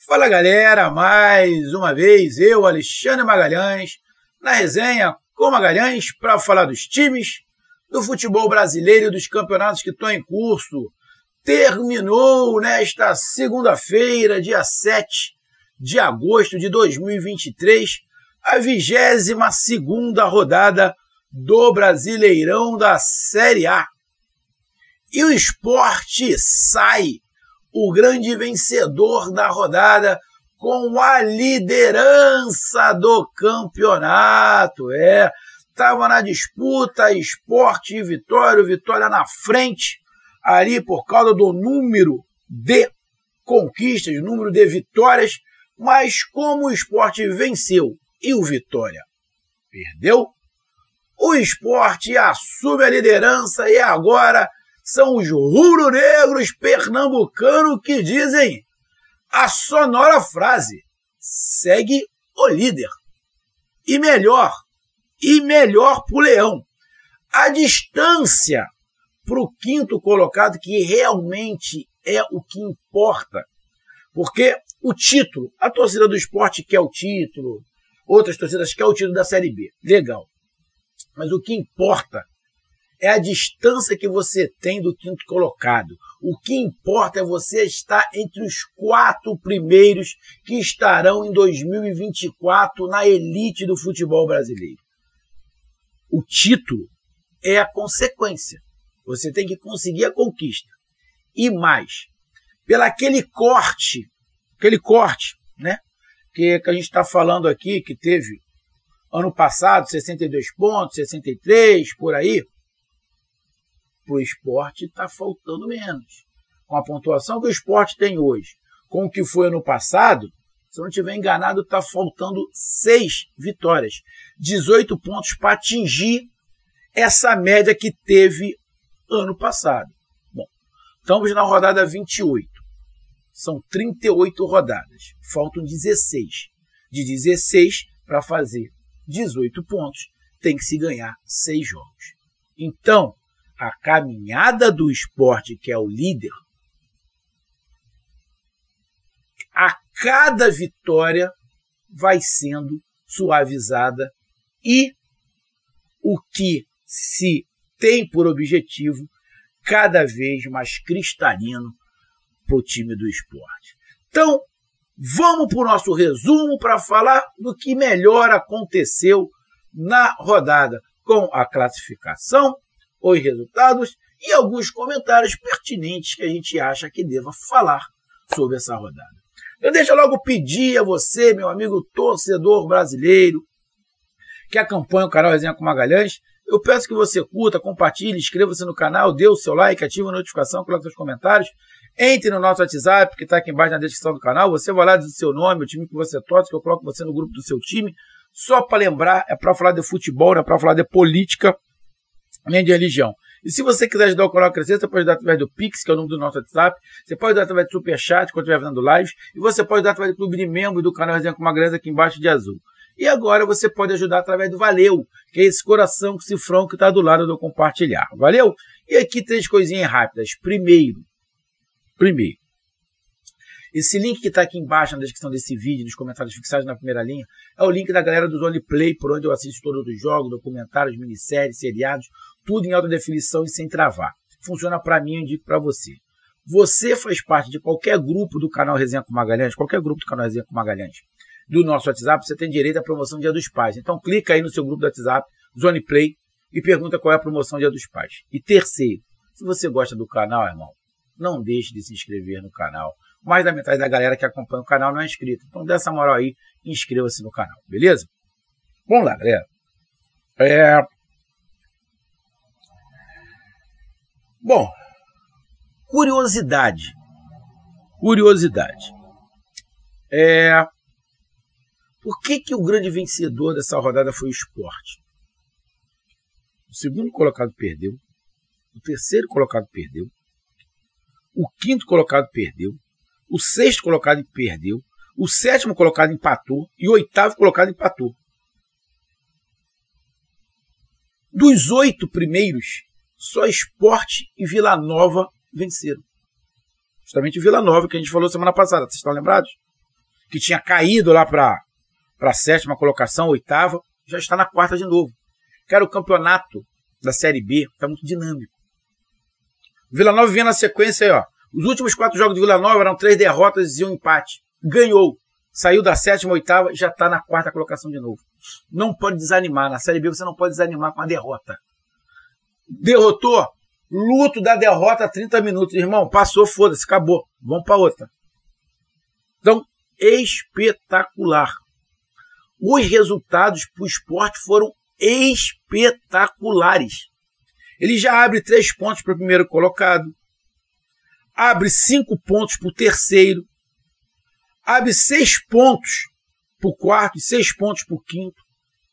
Fala galera, mais uma vez eu, Alexandre Magalhães, na resenha com Magalhães para falar dos times, do futebol brasileiro e dos campeonatos que estão em curso. Terminou nesta segunda-feira, dia 7 de agosto de 2023, a 22ª rodada do Brasileirão da Série A. E o Sport sai o grande vencedor da rodada com a liderança do campeonato. Estava na disputa Sport e Vitória, o Vitória na frente, ali por causa do número de conquistas, número de vitórias, mas como o Sport venceu e o Vitória perdeu, o Sport assume a liderança e agora são os rubro-negros pernambucanos que dizem a sonora frase: segue o líder. E melhor pro Leão. A distância pro quinto colocado, que realmente é o que importa. Porque o título, a torcida do Sport quer o título, outras torcidas querem o título da Série B. Legal. Mas o que importa é a distância que você tem do quinto colocado. O que importa é você estar entre os 4 primeiros que estarão em 2024 na elite do futebol brasileiro. O título é a consequência. Você tem que conseguir a conquista. E mais, pelo aquele corte, né? Que a gente está falando aqui, que teve ano passado 62 pontos, 63, por aí. Para o Sport está faltando menos. Com a pontuação que o Sport tem hoje, com o que foi ano passado, se eu não estiver enganado, está faltando 6 vitórias. 18 pontos para atingir essa média que teve ano passado. Bom, estamos na rodada 28. São 38 rodadas. Faltam 16. De 16 para fazer 18 pontos, tem que se ganhar 6 jogos. Então, a caminhada do Sport, que é o líder, a cada vitória vai sendo suavizada e o que se tem por objetivo cada vez mais cristalino para o time do Sport. Então, vamos para o nosso resumo para falar do que melhor aconteceu na rodada, com a classificação, os resultados e alguns comentários pertinentes que a gente acha que deva falar sobre essa rodada. Eu deixo logo pedir a você, meu amigo torcedor brasileiro, que acompanha o canal Resenha com Magalhães, eu peço que você curta, compartilhe, inscreva-se no canal, dê o seu like, ative a notificação, coloque seus comentários, entre no nosso WhatsApp, que está aqui embaixo na descrição do canal, você vai lá dizer o seu nome, o time que você torce, que eu coloco você no grupo do seu time. Só para lembrar, é para falar de futebol, não é para falar de política, nem de religião. E se você quiser ajudar o canal a crescer, você pode ajudar através do Pix, que é o número do nosso WhatsApp, você pode ajudar através do Superchat, quando estiver fazendo live, e você pode ajudar através do clube de membro do canal Resenha com Magalhães, aqui embaixo de azul. E agora você pode ajudar através do Valeu, que é esse coração cifrão que está do lado do compartilhar. Valeu? E aqui 3 coisinhas rápidas. Primeiro, esse link que está aqui embaixo na descrição desse vídeo, nos comentários fixados na primeira linha, é o link da galera do Zone Play, por onde eu assisto todos os jogos, documentários, minisséries, seriados, tudo em alta definição e sem travar. Funciona para mim, eu indico para você. Você faz parte de qualquer grupo do canal Resenha com Magalhães, qualquer grupo do canal Resenha com Magalhães, do nosso WhatsApp, você tem direito à promoção Dia dos Pais. Então clica aí no seu grupo do WhatsApp, Zone Play, e pergunta qual é a promoção Dia dos Pais. E terceiro, se você gosta do canal, irmão, não deixe de se inscrever no canal. Mais da metade da galera que acompanha o canal não é inscrito. Então dê essa moral aí e inscreva-se no canal, beleza? Vamos lá, galera. Bom, curiosidade. Por que o grande vencedor dessa rodada foi o Sport? O segundo colocado perdeu, o terceiro colocado perdeu, o quinto colocado perdeu, o sexto colocado perdeu, o sétimo colocado empatou e o oitavo colocado empatou. Dos 8 primeiros, só Sport e Vila Nova venceram. Justamente Vila Nova, que a gente falou semana passada, vocês estão lembrados? que tinha caído lá para a 7ª colocação, 8ª, já está na 4ª de novo. Cara, o campeonato da Série B está muito dinâmico. O Vila Nova vinha na sequência aí, ó. Os últimos 4 jogos do Vila Nova eram 3 derrotas e 1 empate. Ganhou. Saiu da 7ª, 8ª, já está na 4ª colocação de novo. Não pode desanimar. Na Série B você não pode desanimar com a derrota. Derrotou, luto da derrota 30 minutos. Irmão, passou, foda-se, acabou. Vamos para outra. Então, espetacular. Os resultados para o Sport foram espetaculares. Ele já abre 3 pontos para o primeiro colocado. Abre 5 pontos para o terceiro. Abre 6 pontos para o quarto e 6 pontos para o quinto.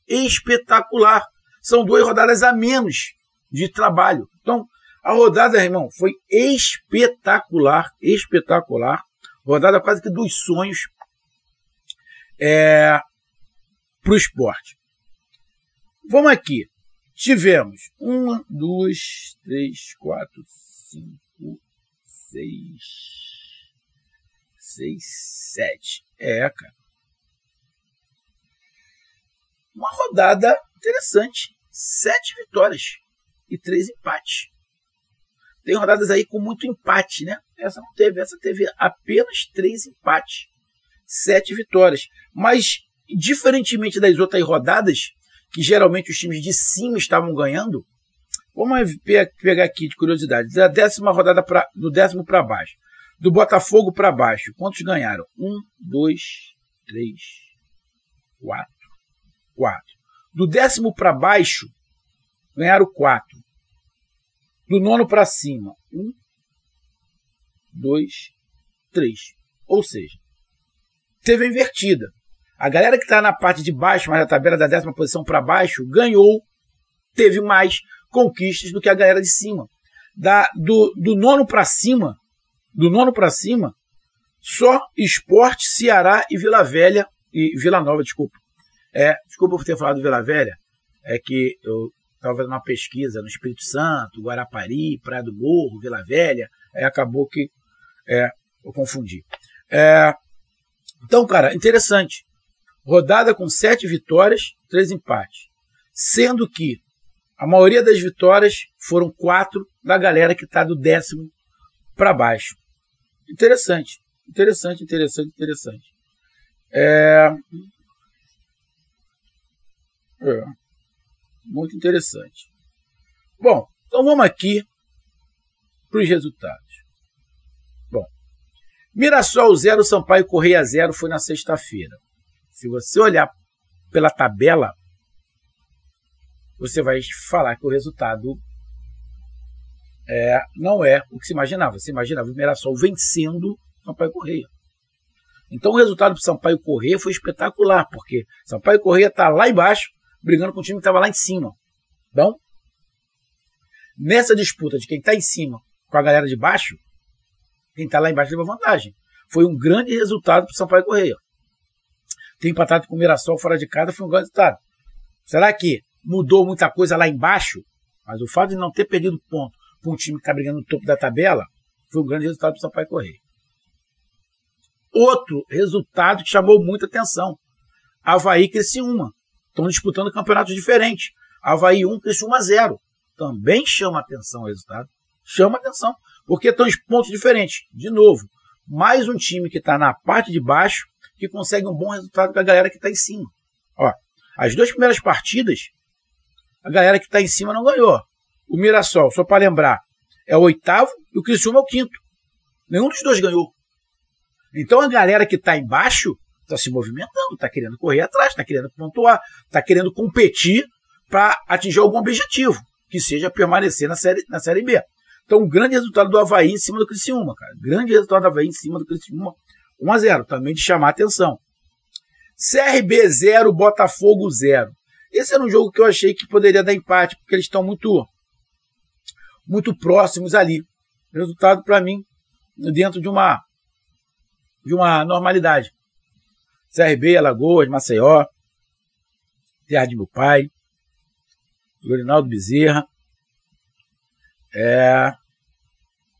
Espetacular. São 2 rodadas a menos de trabalho. Então, a rodada, irmão, foi espetacular. Espetacular. Rodada quase que dos sonhos para o Sport. Vamos aqui. Tivemos 1, 2, 3, 4, 5, 6, 7. Cara. Uma rodada interessante. 7 vitórias e 3 empates. Tem rodadas aí com muito empate, né? Essa não teve. Essa teve apenas 3 empates. 7 vitórias. Mas, diferentemente das outras rodadas, que geralmente os times de cima estavam ganhando, vamos pegar aqui de curiosidade. Da 10ª rodada, do 10º para baixo. Do Botafogo para baixo. Quantos ganharam? 1, 2, 3, 4. 4. Do 10º para baixo, ganharam 4. Do 9º para cima, 1, 2, 3. Ou seja, teve a invertida. A galera que está na parte de baixo, mas na tabela da 10ª posição para baixo, ganhou, teve mais conquistas do que a galera de cima. Do 9º para cima, só Sport, Ceará e Vila Velha, e Vila Nova, desculpa. Desculpa por ter falado Vila Velha, é que eu estava fazendo uma pesquisa no Espírito Santo, Guarapari, Praia do Morro, Vila Velha, aí acabou que eu confundi. Então, cara, interessante. Rodada com 7 vitórias, 3 empates. Sendo que a maioria das vitórias foram 4 da galera que está do 10º para baixo. Interessante. Muito interessante. Bom, então vamos aqui para os resultados. Bom, Mirassol 0, Sampaio Corrêa 0 foi na sexta-feira. Se você olhar pela tabela, você vai falar que o resultado não é o que se imaginava. Você imaginava o Mirassol vencendo o Sampaio Corrêa. Então o resultado para o Sampaio Corrêa foi espetacular, porque Sampaio Corrêa está lá embaixo, brigando com o time que estava lá em cima. Então, nessa disputa de quem está em cima com a galera de baixo, quem está lá embaixo leva vantagem. Foi um grande resultado para o Sampaio Corrêa. Ter empatado com o Mirassol fora de casa foi um grande resultado. Será que mudou muita coisa lá embaixo? Mas o fato de não ter perdido ponto para um time que está brigando no topo da tabela foi um grande resultado para o Sampaio Corrêa. Outro resultado que chamou muita atenção: Avaí e Criciúma. Estão disputando campeonatos diferentes. Avaí 1, Criciúma 0. Também chama atenção o resultado. Chama atenção, porque estão em pontos diferentes. De novo, mais um time que está na parte de baixo que consegue um bom resultado com a galera que está em cima. Ó, as 2 primeiras partidas, a galera que está em cima não ganhou. O Mirassol, só para lembrar, é o 8º e o Criciúma é o 5º. Nenhum dos 2 ganhou. Então a galera que está embaixo está se movimentando, está querendo correr atrás, está querendo pontuar, está querendo competir para atingir algum objetivo, que seja permanecer na série B. Então, um grande resultado do Avaí em cima do Criciúma, cara. Grande resultado do Avaí em cima do Criciúma, 1-0, também de chamar a atenção. CRB 0, Botafogo 0. Esse era um jogo que eu achei que poderia dar empate, porque eles estão muito próximos ali. Resultado, para mim, dentro de uma normalidade. CRB, Alagoas, Maceió, terra de meu pai, Rinaldo Bezerra.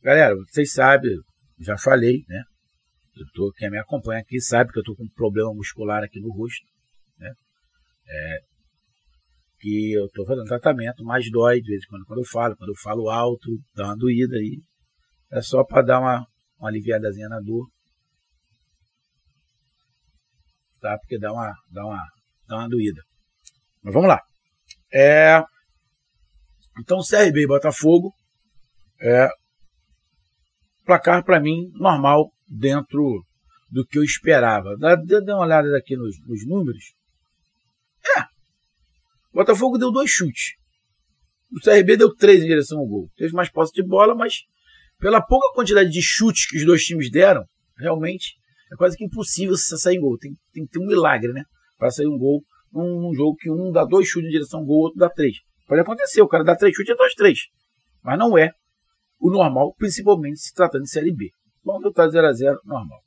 Galera, vocês sabem, já falei, né? Eu Quem me acompanha aqui sabe que eu estou com um problema muscular aqui no rosto, né? Que eu estou fazendo tratamento, mas dói de vez em quando eu falo alto, dá uma doída aí. É só para dar uma aliviadazinha na dor. Tá? Porque dá uma doída. Mas vamos lá. Então, CRB e Botafogo. Placar para mim normal dentro do que eu esperava. Dá uma olhada aqui nos números. O Botafogo deu 2 chutes. O CRB deu 3 em direção ao gol. Teve mais posse de bola, mas pela pouca quantidade de chutes que os dois times deram, realmente é quase que impossível sair gol. Tem que ter um milagre, né? Para sair um gol num jogo que um dá 2 chutes em direção ao gol, o outro dá 3. Pode acontecer, o cara dá 3 chutes e 2-3. Mas não é o normal, principalmente se tratando de Série B. Vamos voltar 0-0, normal.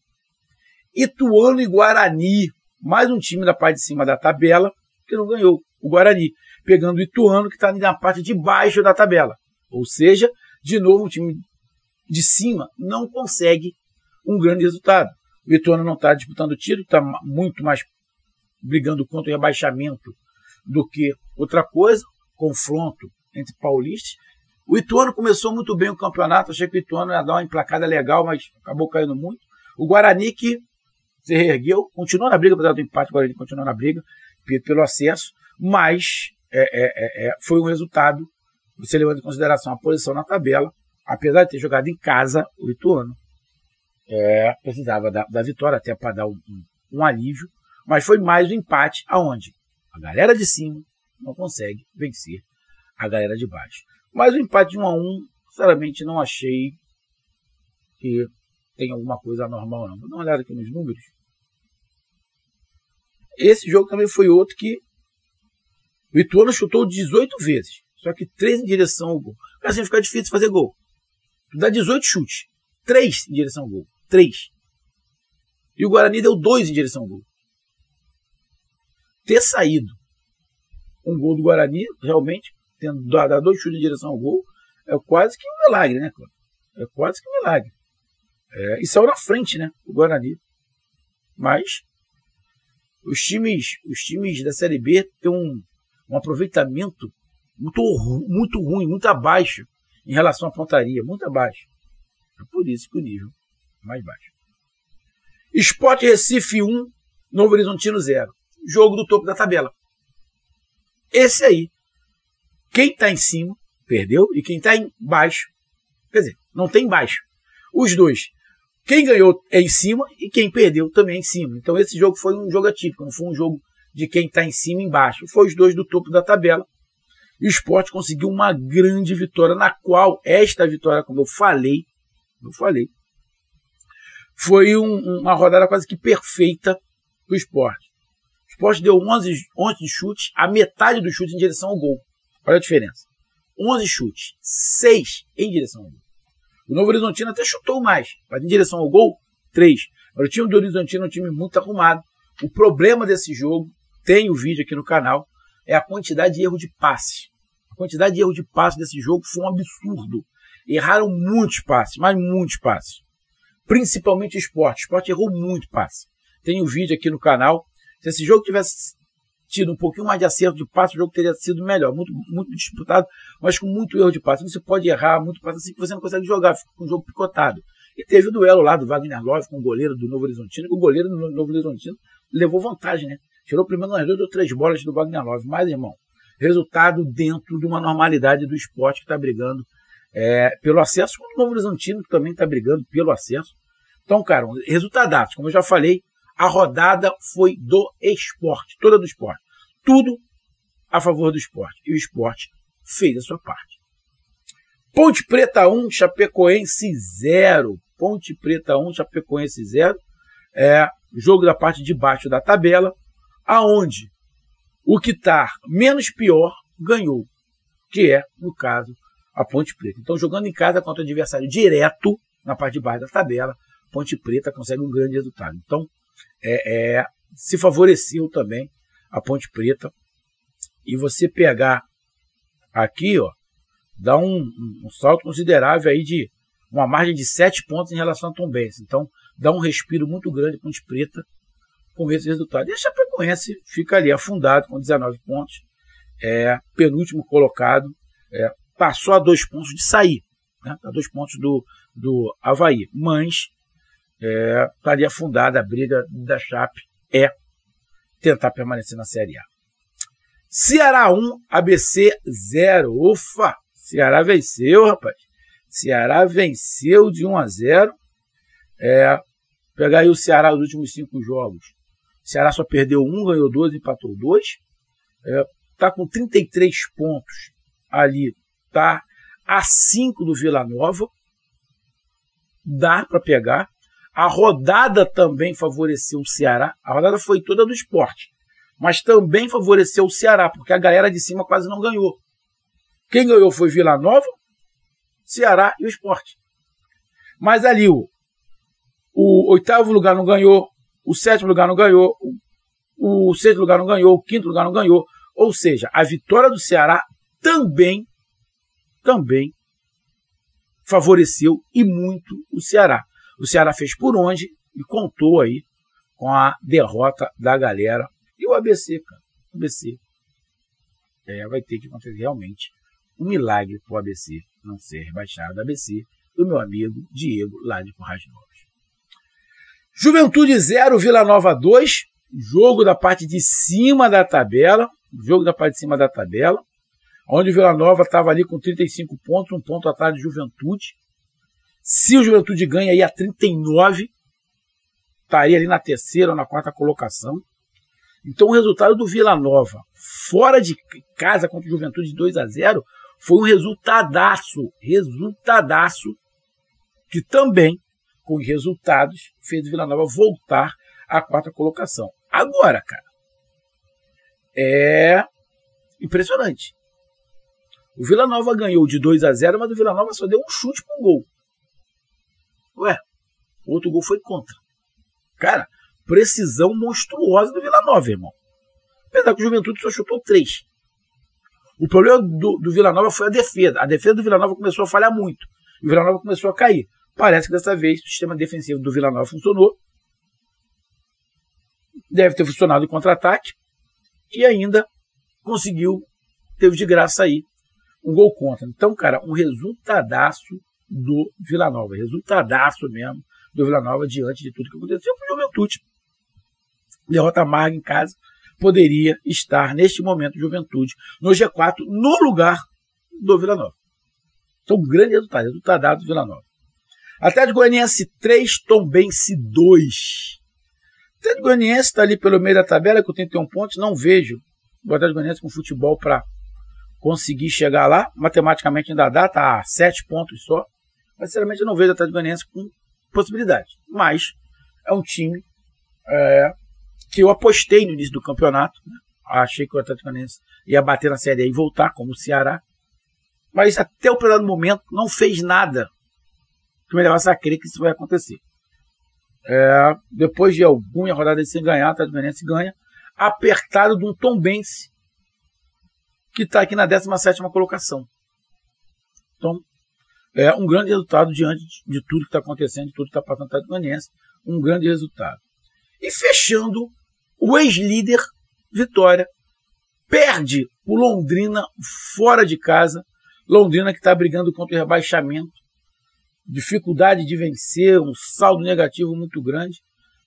Ituano e Guarani, mais um time da parte de cima da tabela, que não ganhou. O Guarani, pegando o Ituano, que está na parte de baixo da tabela. Ou seja, de novo, o time de cima não consegue um grande resultado. O Ituano não está disputando o título, está muito mais brigando contra o rebaixamento do que outra coisa. Confronto entre paulistas. O Ituano começou muito bem o campeonato, achei que o Ituano ia dar uma emplacada legal, mas acabou caindo muito. O Guarani, que se reergueu, continua na briga, apesar do empate, o Guarani continua na briga pelo acesso, mas foi um resultado, você levando em consideração a posição na tabela, apesar de ter jogado em casa, o Ituano precisava da vitória até para dar um alívio, mas foi mais um empate aonde a galera de cima não consegue vencer a galera de baixo. Mas o empate de 1-1, sinceramente, não achei que tem alguma coisa anormal, não. Vou dar uma olhada aqui nos números. Esse jogo também foi outro que o Ituano chutou 18 vezes, só que 3 em direção ao gol. Assim fica difícil fazer gol. Tu dá 18 chutes, 3 em direção ao gol. 3. E o Guarani deu 2 em direção ao gol. Ter saído um gol do Guarani, realmente, tendo dado 2 chutes em direção ao gol, é quase que um milagre, né, cara? É quase que um milagre. E saiu na frente, né, o Guarani. Mas os times da Série B têm um aproveitamento muito ruim, muito abaixo em relação à pontaria, muito abaixo. É por isso que o nível é mais baixo. Sport Recife 1, Novo Horizontino 0. Jogo do topo da tabela. Esse aí, quem está em cima, perdeu, e quem está embaixo, quer dizer, não tem embaixo. Os dois, quem ganhou é em cima e quem perdeu também é em cima. Então esse jogo foi um jogo atípico, não foi um jogo de quem está em cima e embaixo. Foi os dois do topo da tabela. E o Sport conseguiu uma grande vitória, na qual esta vitória, como eu falei, foi uma rodada quase que perfeita para o Sport. O Sport deu 11 chutes, a metade dos chutes em direção ao gol. Olha a diferença. 11 chutes, 6 em direção ao gol. O Novo Horizontino até chutou mais, mas em direção ao gol, 3. Mas o time do Horizontino é um time muito arrumado. O problema desse jogo, tem o vídeo aqui no canal, é a quantidade de erro de passe. A quantidade de erro de passe desse jogo foi um absurdo. Erraram muitos passes, mas muitos passes. Principalmente o Sport. O Sport errou muito passe. Tem o vídeo aqui no canal. Se esse jogo tivesse tido um pouquinho mais de acerto de passe, o jogo teria sido melhor. Muito, muito disputado, mas com muito erro de passe. Você pode errar muito passe assim que você não consegue jogar. Fica com um jogo picotado. E teve o duelo lá do Wagner Love com o goleiro do Novo Horizontino. O goleiro do Novo Horizontino levou vantagem, né? Tirou primeiro umas 2 ou 3 bolas do Wagner Love. Mas, irmão, resultado dentro de uma normalidade do Sport que está brigando pelo acesso, como o Novo Horizontino que também está brigando pelo acesso. Então, cara, resultadaço, como eu já falei, a rodada foi do Sport, toda do Sport. Tudo a favor do Sport. E o Sport fez a sua parte. Ponte Preta 1, Chapecoense 0. Ponte Preta 1, Chapecoense 0. Jogo da parte de baixo da tabela, aonde o que está menos pior ganhou, que é, no caso, a Ponte Preta. Então, jogando em casa contra o adversário direto, na parte de baixo da tabela, Ponte Preta consegue um grande resultado. Então, se favoreceu também a Ponte Preta. E você pegar aqui, ó, dá um salto considerável aí de uma margem de 7 pontos em relação a Tombense. Então, dá um respiro muito grande para o Ponte Preta com esse resultado. E a Chapecoense fica ali afundado com 19 pontos, penúltimo colocado, passou a 2 pontos de sair, né? A 2 pontos do Avaí, mas estaria afundada. A briga da Chape é tentar permanecer na Série A. Ceará 1, ABC 0. Ufa! Ceará venceu, rapaz. Ceará venceu de 1-0. Pegar aí o Ceará nos últimos 5 jogos. O Ceará só perdeu 1, ganhou 2, empatou 2. Está com 33 pontos ali. Está a 5 do Vila Nova. Dá para pegar. A rodada também favoreceu o Ceará. A rodada foi toda do Sport, mas também favoreceu o Ceará, porque a galera de cima quase não ganhou. Quem ganhou foi Vila Nova, Ceará e o Sport. Mas ali o 8º lugar não ganhou, o 7º lugar não ganhou, o 6º lugar não ganhou, o 5º lugar não ganhou. Ou seja, a vitória do Ceará também favoreceu e muito o Ceará. O Ceará fez por onde e contou aí com a derrota da galera. E o ABC, cara. O ABC. Vai ter que acontecer realmente um milagre para o ABC não ser rebaixado. ABC, do meu amigo Diego, lá de Currais Novos. Juventude 0, Vila Nova 2. Jogo da parte de cima da tabela. Onde o Vila Nova estava ali com 35 pontos, 1 ponto atrás de Juventude. Se o Juventude ganha aí a 39, estaria ali na 3ª ou na 4ª colocação. Então o resultado do Vila Nova, fora de casa contra o Juventude de 2-0, foi um resultadaço, que também, com os resultados, fez o Vila Nova voltar à 4ª colocação. Agora, cara, é impressionante. O Vila Nova ganhou de 2-0, mas o Vila Nova só deu um chute pro gol. O outro gol foi contra. Cara, precisão monstruosa do Vila Nova, irmão. Apesar que o Juventude só chutou 3. O problema do Vila Nova foi a defesa. A defesa do Vila Nova começou a falhar muito. O Vila Nova começou a cair. Parece que dessa vez o sistema defensivo do Vila Nova funcionou. Deve ter funcionado em contra-ataque. E ainda teve de graça aí um gol contra. Então, cara, um resultadaço do Vila Nova. Resultadaço mesmo do Vila Nova diante de tudo que aconteceu com o Juventude. Derrota amarga em casa. Poderia estar, neste momento, Juventude no G4, no lugar do Vila Nova. Então, um grande resultado. Resultado do Vila Nova. Atlético Goianiense 3, Tombense 2. Atlético Goianiense está ali pelo meio da tabela com 31 pontos. Não vejo o Atlético Goianiense com futebol para conseguir chegar lá. Matematicamente ainda dá, está a 7 pontos só. Mas, sinceramente, eu não vejo o Atlético Goianiense com possibilidade. Mas é um time que eu apostei no início do campeonato. Né? Achei que o Atlético Goianiense ia bater na Série A e voltar, como o Ceará. Mas até o primeiro momento não fez nada que me levasse a crer que isso vai acontecer. Depois de alguma rodada sem ganhar, o Atlético Goianiense ganha, apertado de um Tombense que está aqui na 17ª colocação. Então, um grande resultado diante de tudo que está acontecendo, de tudo que está passando no Atlético Goianiense. Um grande resultado. E fechando, o ex-líder Vitória perde o Londrina fora de casa. Londrina que está brigando contra o rebaixamento. Dificuldade de vencer, um saldo negativo muito grande.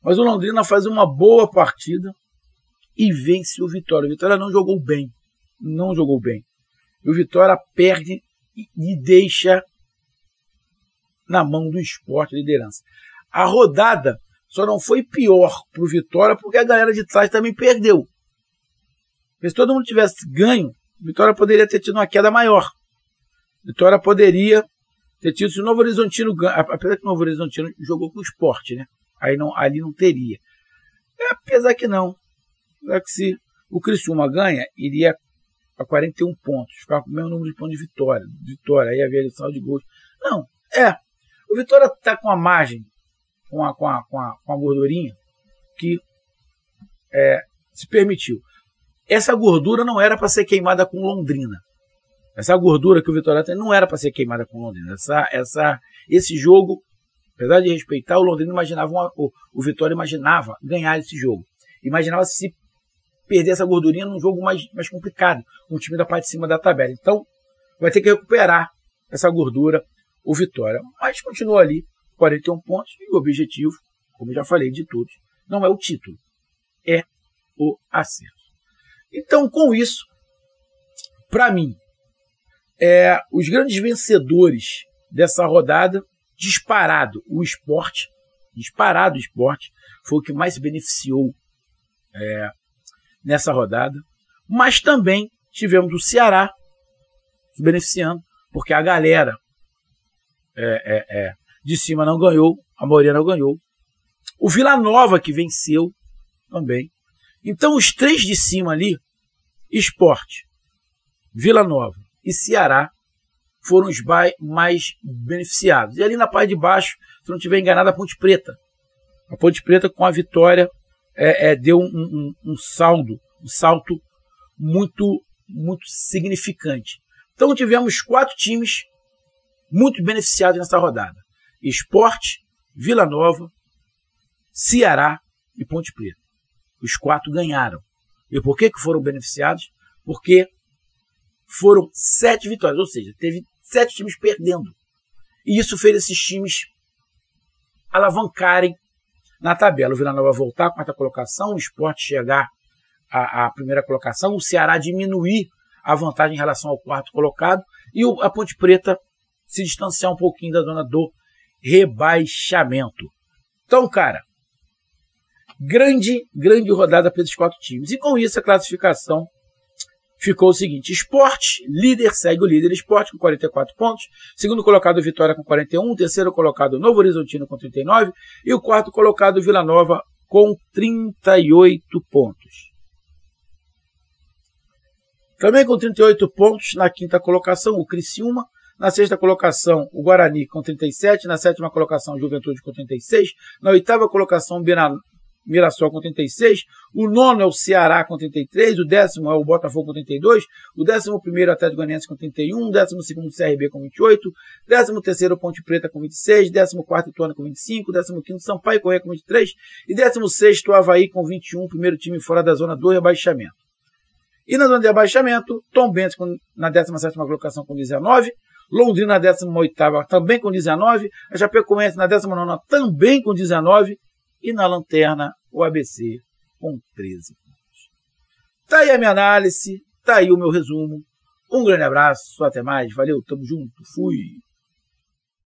Mas o Londrina faz uma boa partida e vence o Vitória. O Vitória não jogou bem. E o Vitória perde e deixa na mão do Sport a liderança. A rodada só não foi pior para o Vitória porque a galera de trás também perdeu. Porque se todo mundo tivesse ganho, o Vitória poderia ter tido uma queda maior. Vitória poderia ter tido, se o Novo Horizontino ganha, apesar que o Novo Horizontino jogou com o Sport, né? Ali não teria. Apesar que não. Apesar que se o Criciúma ganha, iria a 41 pontos, ficar com o mesmo número de pontos de Vitória, aí havia saldo de gols. Não, o Vitória está com a margem, com a gordurinha que se permitiu. Essa gordura não era para ser queimada com Londrina. Essa gordura que o Vitória tem não era para ser queimada com Londrina. Esse jogo apesar de respeitar, o Londrina imaginava, o Vitória imaginava ganhar esse jogo. Imaginava se perder essa gordurinha num jogo mais complicado, com o time da parte de cima da tabela. Então, vai ter que recuperar essa gordura, o Vitória. Mas continua ali, 41 pontos, e o objetivo, como eu já falei de todos, não é o título, é o acesso. Então, com isso, para mim, os grandes vencedores dessa rodada, disparado o Sport, foi o que mais se beneficiou nessa rodada, mas também tivemos o Ceará se beneficiando, porque a galera de cima não ganhou, a maioria não ganhou. O Vila Nova que venceu também. Então os três de cima ali, Sport, Vila Nova e Ceará, foram os mais beneficiados. E ali na parte de baixo, se não estiver enganado, a Ponte Preta. A Ponte Preta com a vitória deu um salto muito significante. Então tivemos 4 times muito beneficiados nessa rodada. Sport, Vila Nova, Ceará e Ponte Preta. Os 4 ganharam. E por que foram beneficiados? Porque foram 7 vitórias, ou seja, teve 7 times perdendo. E isso fez esses times alavancarem na tabela. O Vila Nova voltar à 4ª colocação, o Sport chegar à 1ª colocação, o Ceará diminuir a vantagem em relação ao 4º colocado e a Ponte Preta se distanciar um pouquinho da zona do rebaixamento. Então, cara, grande rodada para esses 4 times. E com isso a classificação ficou o seguinte: Sport, líder, segue o líder Sport com 44 pontos, segundo colocado Vitória com 41, terceiro colocado Novo Horizontino com 39 e o 4º colocado Vila Nova com 38 pontos. Também com 38 pontos na 5ª colocação o Criciúma, na 6ª colocação o Guarani com 37, na 7ª colocação Juventude com 36, na 8ª colocação Mirassol com 36, o 9º é o Ceará com 33, o 10º é o Botafogo com 32, o 11º Atlético Goianiense com 31, o 12º CRB com 28, 13º Ponte Preta com 26, 14º Ituano com 25, 15º Sampaio Corrêa com 23 e 16º Avaí com 21, primeiro time fora da zona do rebaixamento. E na zona de rebaixamento, Tombense na 17ª colocação com 19, Londrina na 18ª também com 19, a Chapecoense na 19ª também com 19 e na lanterna o ABC com 13 pontos. Tá aí a minha análise, tá aí o meu resumo. Um grande abraço, até mais, valeu, tamo junto, fui!